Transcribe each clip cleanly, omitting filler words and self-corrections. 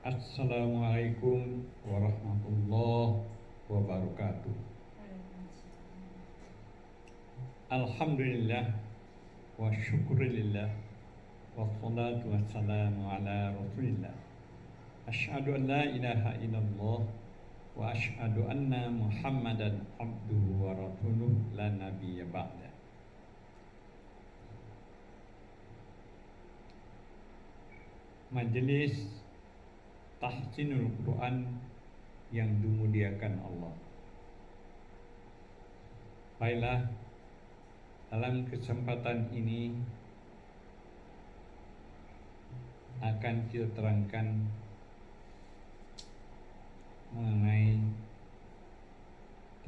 Assalamualaikum warahmatullahi wabarakatuh. Alhamdulillah wa syukurillah wassalatu wassalamu ala rasulillah. Asyhadu an la ilaha illallah wa asyhadu anna Muhammadan abduhu wa rasuluh la nabiyya ba'da. Majelis Tahsinul Quran yang dimuliakan Allah. Baiklah, dalam kesempatan ini akan kita terangkan mengenai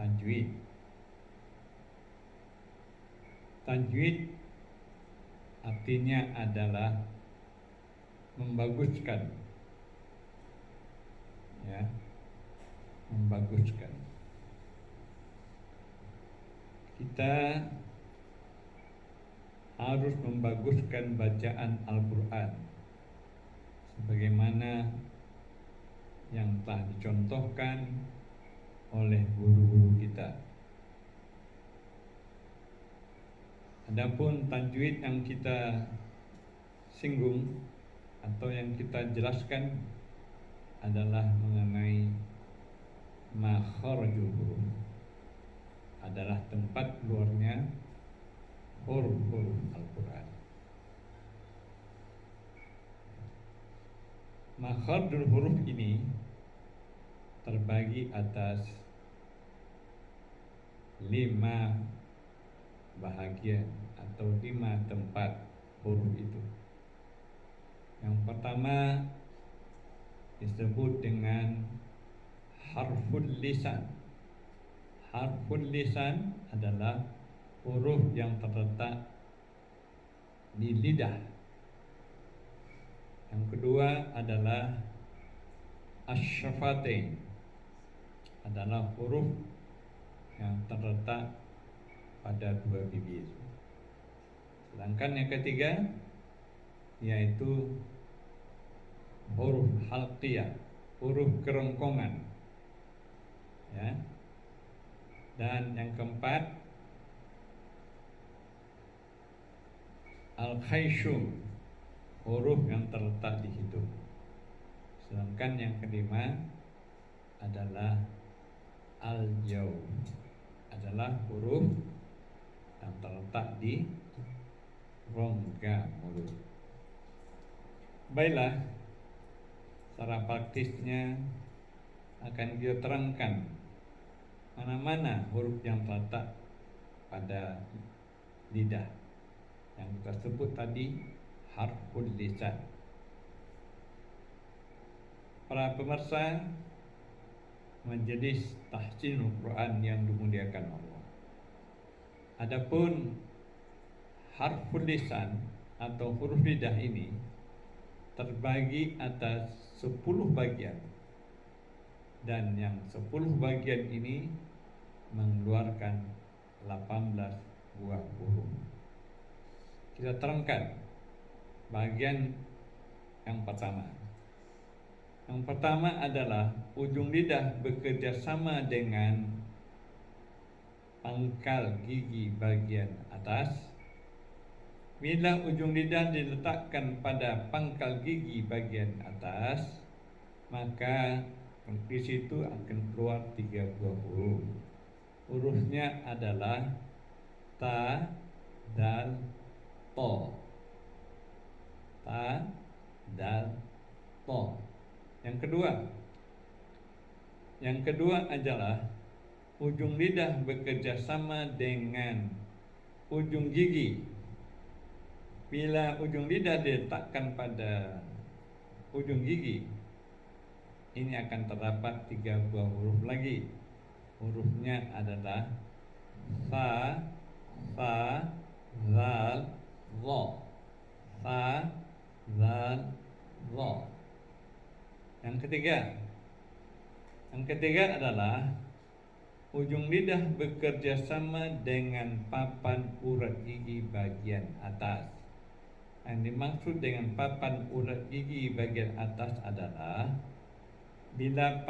tajwid. Tajwid artinya adalah membaguskan, ya, membaguskan. Kita harus membaguskan bacaan Al-Quran sebagaimana yang telah dicontohkan oleh guru-guru kita. Adapun tajwid yang kita singgung atau yang kita jelaskan adalah mengenai makharijul huruf, adalah tempat keluarnya huruf-huruf Al-Quran. Makharijul huruf ini terbagi atas 5 bahagian atau 5 tempat huruf itu. Yang pertama disebut dengan harful lisan. Harful lisan adalah huruf yang terletak di lidah. Yang kedua adalah asy-syafatain, adalah huruf yang terletak pada 2 bibir. Sedangkan yang ketiga yaitu huruf halqiyah, huruf kerongkongan, ya. Dan yang keempat al-khayshum, huruf yang terletak di hidung. Sedangkan yang kelima adalah al-jaw, adalah huruf yang terletak di rongga mulut. Baiklah, secara praktisnya akan kita terangkan mana-mana huruf yang terletak pada lidah yang kita sebut tadi harful lisan. Para pemirsa Majelis Tahsinul Quran yang dimuliakan Allah, adapun harful lisan atau huruf lidah ini terbagi atas 10 bagian, dan yang 10 bagian ini mengeluarkan 18 buah huruf. Kita terangkan bagian yang pertama. Yang pertama adalah ujung lidah bekerja sama dengan pangkal gigi bagian atas. Bila ujung lidah diletakkan pada pangkal gigi bagian atas, maka di situ akan keluar 3 buah huruf. Hurufnya adalah ta, dal, to. Ta, dal, to. Yang kedua adalah ujung lidah bekerja sama dengan ujung gigi. Bila ujung lidah diletakkan pada ujung gigi, ini akan terdapat 3 buah huruf lagi. Hurufnya adalah sa, zal, dha. Sa, zal, dha. Yang ketiga adalah ujung lidah bekerja sama dengan papan urat gigi bagian atas. Yang dimaksud dengan papan urat gigi bagian atas adalah bila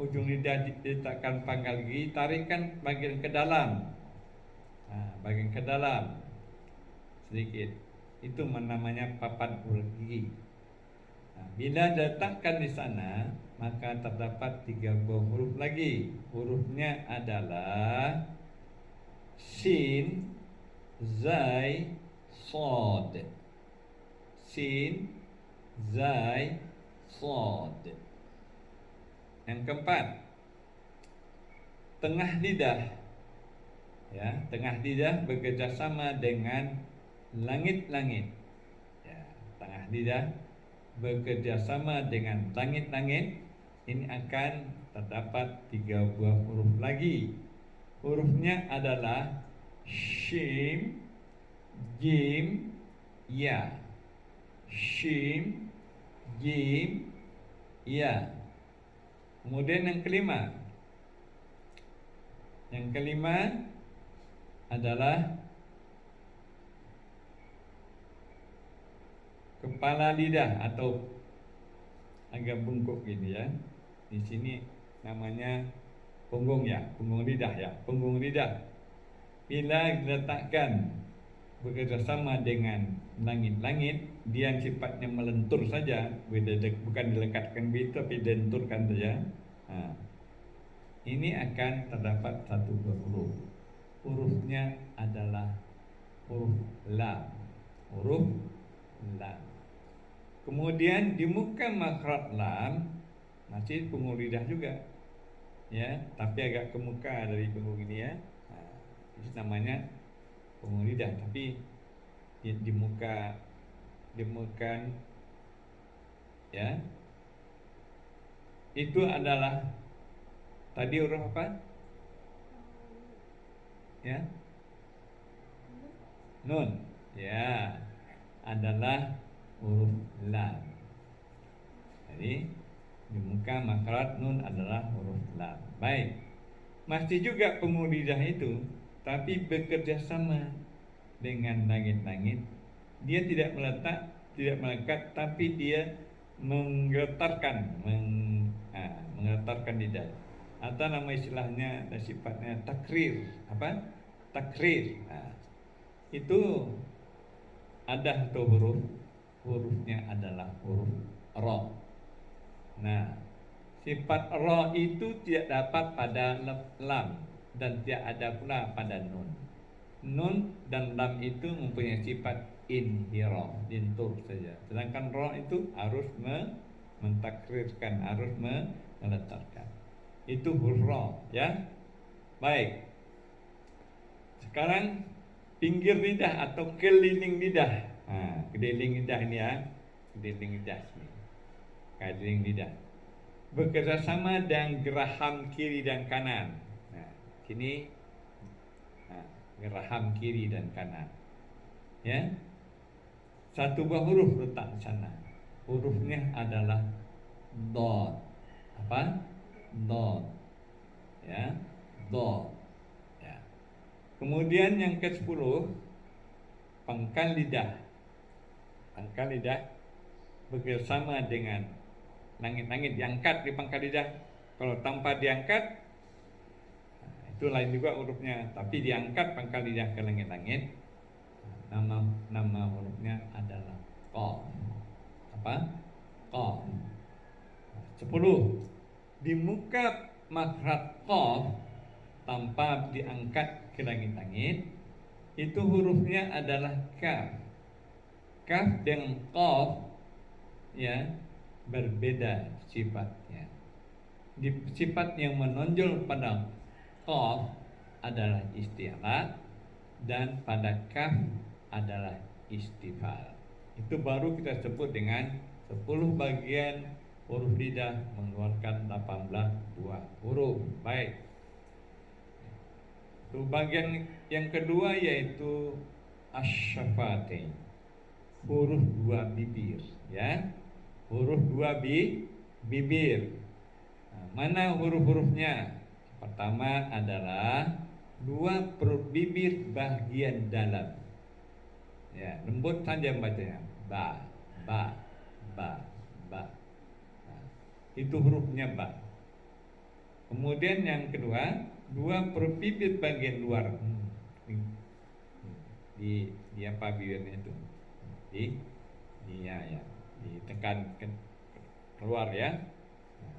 ujung lidah diletakkan pangkal gigi, tarikan bagian ke dalam. Bagian ke dalam sedikit. Itu namanya papan urat gigi. Bila diletakkan di sana, maka terdapat 3 buah huruf lagi. Hurufnya adalah sin, zai, sod. Sin, zai, sod. Yang keempat, tengah lidah. Ya, tengah lidah bekerjasama dengan langit-langit. Ya, tengah lidah bekerjasama dengan langit-langit. Ini akan terdapat 3 buah huruf lagi. Hurufnya adalah shim, jim, ya. Shim, jim, ya. Kemudian yang kelima. Yang kelima adalah kepala lidah atau agak bungkuk gini ya. Di sini namanya punggung ya, punggung lidah ya, punggung lidah. Bila diletakkan bekerjasama dengan langit-langit, dia sifatnya melentur saja, bukan dilekatkan begitu, tapi dilenturkan saja. Ini akan terdapat 1 buah huruf. Hurufnya adalah huruf lam. Huruf lam. Kemudian di muka makhraj lam masih punggung lidah juga, ya, tapi agak ke muka dari punggung ini ya. Itu namanya punggung lidah, tapi di muka ya. Itu adalah tadi huruf apa? Ya, nun. Ya, adalah huruf lam. Jadi di muka makhraj nun adalah huruf lam. Baik. Masih juga punggung lidah itu, tapi bekerja sama dengan langit-langit. Dia tidak melekat, tapi dia menggetarkan lidah. Atau nama istilahnya dan sifatnya takrir. Apa? Takrir. Itu ada satu hurufnya adalah huruf ra. Nah, sifat ra itu tidak dapat pada lam dan tidak ada pula pada nun. Nun dan lam itu mempunyai sifat inhiraf, lintur saja. Sedangkan ra itu harus mentakrirkan, harus meletakkan. Itu huruf ra, ya. Baik. Sekarang pinggir lidah atau keliling lidah. Keliling lidah ini ya, keliling lidah sini. Keliling lidah bekerja sama dengan geraham kiri dan kanan. Sini geraham kiri dan kanan. Ya, 1 buah huruf letak di sana. Hurufnya adalah dod. Apa? Dod. Ya, dod. Ya. Kemudian yang ke-10, pangkal lidah. Pangkal lidah bekerjasama dengan langit-langit, diangkat di pangkal lidah. Kalau tanpa diangkat, itu lain juga hurufnya, tapi diangkat pangkal lidah ke langit-langit, nama hurufnya adalah qaf. Apa? Qaf. 10. Di muka makhraj qaf tanpa diangkat ke langit-langit, itu hurufnya adalah kaf. Kaf dengan qaf ya berbeda sifatnya. Sifat yang menonjol pada qaf adalah isti'la dan pada kaf adalah istifal. Itu baru kita sebut dengan 10 bagian huruf lidah mengeluarkan 18 buah huruf. Baik. Itu bagian yang kedua yaitu asy-syafatain. Huruf 2 bibir, ya. Huruf 2 bibir. Mana huruf-hurufnya? Pertama adalah 2 perut bibir bagian dalam. Ya, lembut saja bacanya. Ba, ba, ba, ba. Nah, itu hurufnya ba. Kemudian yang kedua, dua perut bibir bagian luar. Di apa bibirnya itu? Di ya, ditekan keluar ya. Nah,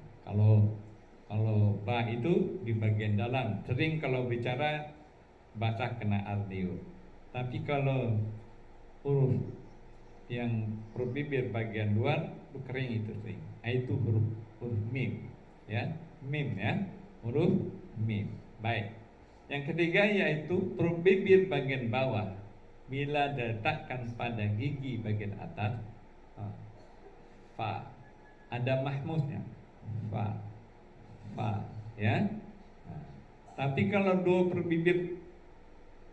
kalau ba itu di bagian dalam. Sering kalau bicara basah kena alveolus. Tapi kalau huruf yang perut bibir bagian luar itu kering, itu sering. Itu huruf mim ya, mim ya, huruf mim. Baik. Yang ketiga yaitu perut bibir bagian bawah. Bila diletakkan pada gigi bagian atas, fa, ada mahmusnya, fa ya. Nah, tapi kalau dua perut bibir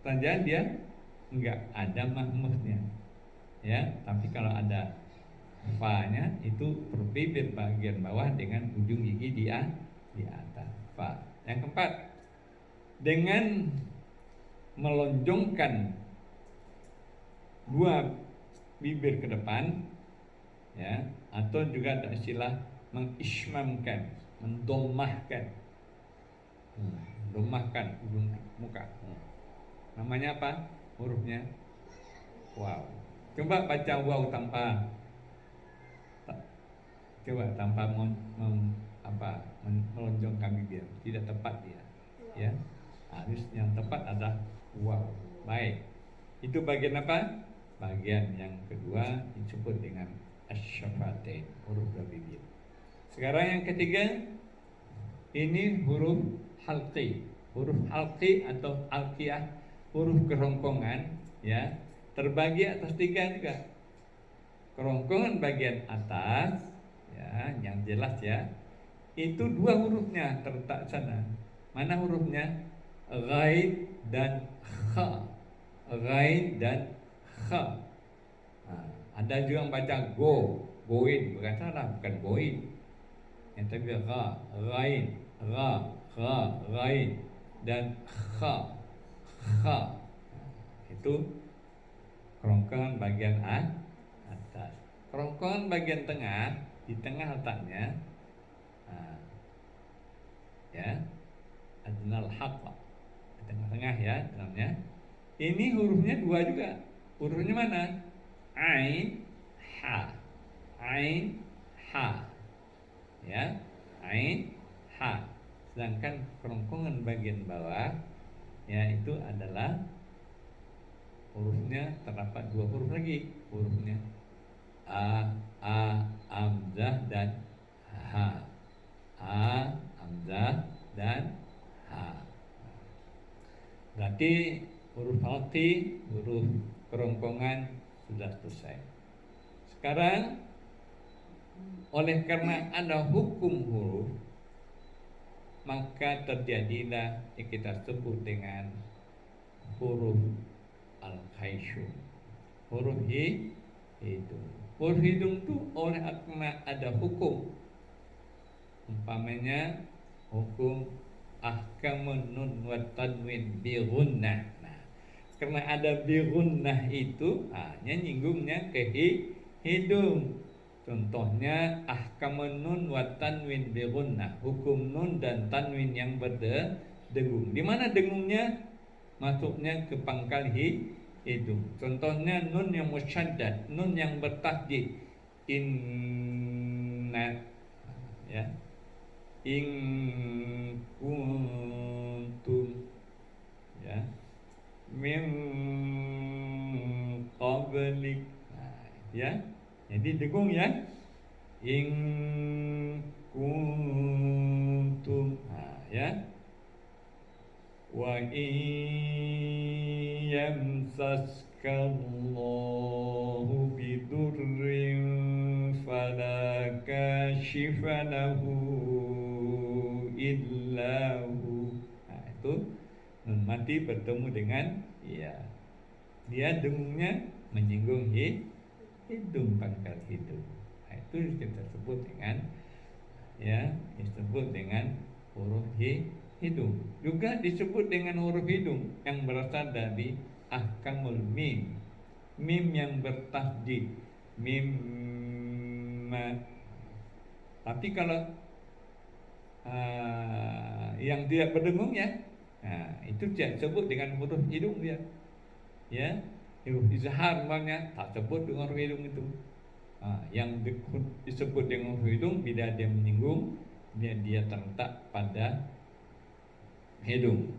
saja dia enggak ada mahmusnya ya. Tapi kalau ada fa-nya itu perut bibir bagian bawah dengan ujung gigi di atas, fa. Yang keempat, dengan melonjongkan dua bibir ke depan ya, atau juga ada istilah mengismamkan, mendomahkan, domahkan ujung muka. Namanya apa hurufnya? Wow. Coba baca wow tanpa melonjongkan bibir, tidak tepat dia ya. Harus yang tepat adalah wow. Baik, itu bagian apa? Bagian yang kedua disebut dengan asy-syafatain, huruf dua bibir. Sekarang yang ketiga, ini huruf halqi. Huruf halqi atau alqiyah, huruf kerongkongan ya, terbagi atas tiga juga. Kerongkongan bagian atas ya, yang jelas ya, itu dua hurufnya terletak sana. Mana hurufnya? Ghain dan kha. Ghain dan kha. Nah, ada juga yang baca goin, bukan salah, bukan goin. Yang tapi ghain, ghain dan kha. Itu kerongkongan bagian atas. Kerongkongan bagian tengah, di tengah letaknya ya, adnal haqq, di tengah-tengah ya dalamnya. Ini hurufnya dua juga. Hurufnya mana? Ain, ha. Ain, ha. Ya, ain, ha. Sedangkan kerongkongan bagian bawah ya, itu adalah hurufnya terdapat dua huruf lagi. Hurufnya hamzah dan ha. Hamzah dan ha. Berarti huruf halqi, huruf kerongkongan sudah selesai. Sekarang oleh karena ada hukum huruf, maka terjadilah yang kita sebut dengan huruf al-khayshum, huruf hidung. Huruf hidung itu oleh karena ada hukum, umpamanya hukum ahkamun nun wa tanwin bi gunnah. Nah, karena ada bi gunnah itu hanya nyinggungnya ke hidung. Contohnya ahkamun nun wa tanwin bi gunnah, hukum nun dan tanwin yang berdengung. Di mana dengungnya? Masuknya ke pangkal hidung. Contohnya nun yang musyaddad, nun yang bertasydid. Inna ya. In kuntum ya, min qablik ya. Jadi dengung ya. In kuntum ya. Wa in yamsaskallahu bidurrin fala kashifa lahu illahu. Nah, itu nun mati bertemu dengan ya, dia dengungnya menyinggung hidung, pangkal hidung. Nah, itu kita sebut dengan ya, disebut dengan huruf hidung. Juga disebut dengan huruf hidung yang berasal dari ahkamul mim. mim yang bertasdid, mim tapi kalau yang tidak berdengung ya, itu tidak sebut dengan huruf hidung dia, ya. Huruf izhar namanya tak sebut dengan huruf hidung itu. Yang disebut dengan huruf hidung bila dia menyinggung, dia terletak pada hidung,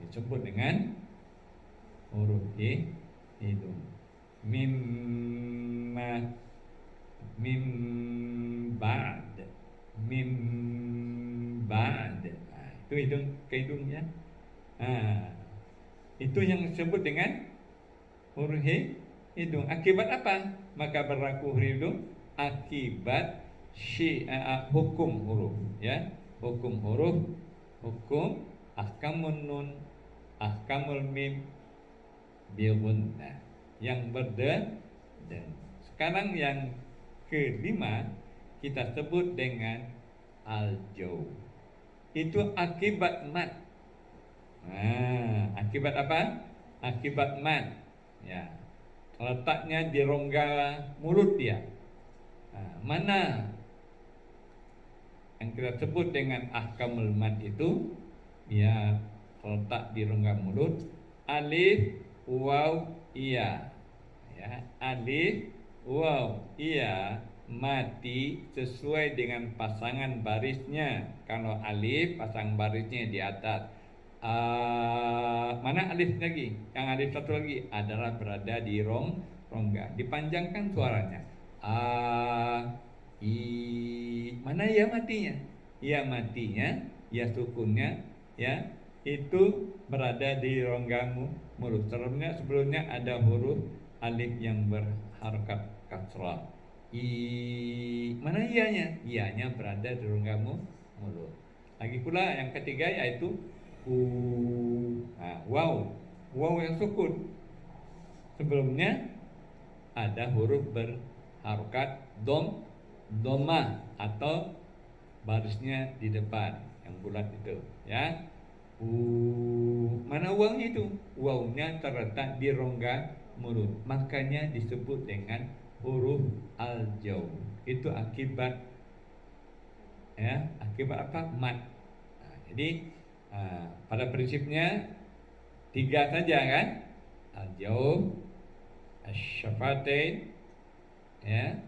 disebut dengan huruf hidung. Mimma, mim ba'd, mim ba'd. Itu hidung ke hidungnya. Itu yang disebut dengan huruf hidung. Akibat apa? Maka berlaku huruf hidung akibat hukum huruf, ya. Hukum huruf, hukum ahkamun nun, ahkamul mim bi'gunnah yang berden. Sekarang yang kelima kita sebut dengan al-jaw. Itu akibat mat. Akibat apa? Akibat mat. Ya. Letaknya di rongga mulut dia. Mana yang kita sebut dengan ahkamul mat itu? Ya, terletak di rongga mulut. Alif, waw, iya. Ya, alif, waw, iya mati sesuai dengan pasangan barisnya. Kalau alif pasang barisnya di atas. Mana alif lagi? Yang alif satu lagi adalah berada di rongga. Dipanjangkan suaranya. Mana ya matinya? Ya matinya, ya sukunnya, ya itu berada di rongga mulut. Sebelumnya ada huruf alif yang berharokat kasrah. Mana ianya? Ianya berada di rongga mulut. Lagi pula yang ketiga yaitu waw. Waw yang sukun. Sebelumnya ada huruf berharokat dhamma atau barisnya di depan yang bulat itu, ya. Mana wawnya itu? Wawnya terletak di rongga mulut, makanya disebut dengan huruf al-jaw. Itu akibat, ya, akibat apa? Mat. Jadi pada prinsipnya tiga saja kan? Al-jaw, asy-syafatain, ya,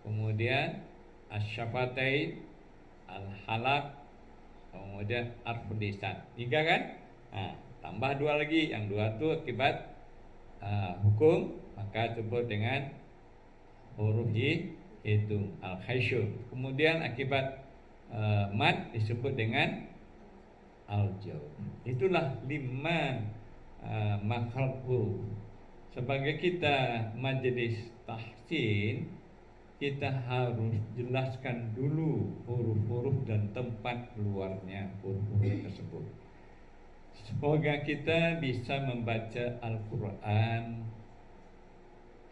kemudian asy-syafatain, al-halaq, kemudian arful lisan. Tiga kan? Tambah dua lagi, yang dua itu akibat hukum, maka sebut dengan huruf hidung al-khaysyum. Kemudian akibat mat disebut dengan al-jaw. Itulah 5 makhraj huruf. Sebagai kita majelis tahsin, kita harus jelaskan dulu huruf-huruf dan tempat keluarnya huruf-huruf tersebut. Semoga kita bisa membaca Al-Quran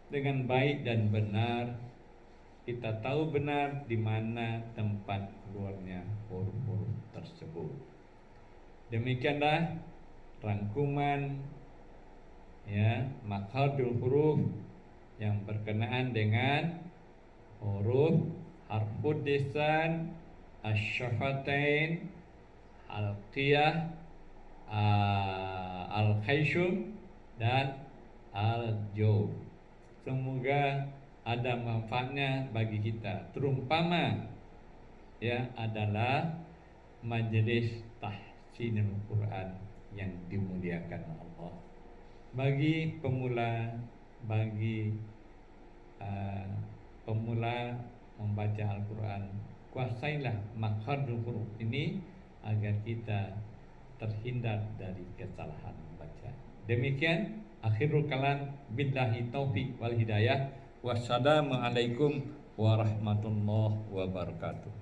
dengan baik dan benar. Kita tahu benar di mana tempat keluarnya huruf-huruf tersebut. Demikianlah rangkuman, ya, makhrajul huruf yang berkenaan dengan huruf harfud lisan, asy-syafatain, al-qiyah, al-khaysyum, dan al-jaw. Semoga ada manfaatnya bagi kita. Terumpama, ya, adalah majelis tahsinul Quran yang dimuliakan Allah. Bagi pemula membaca Al-Quran, kuasailah makhrajul huruf ini agar kita terhindar dari kesalahan membaca. Demikian akhirul kalam, billahi taufik wal hidayah. Wassalamualaikum warahmatullahi wabarakatuh.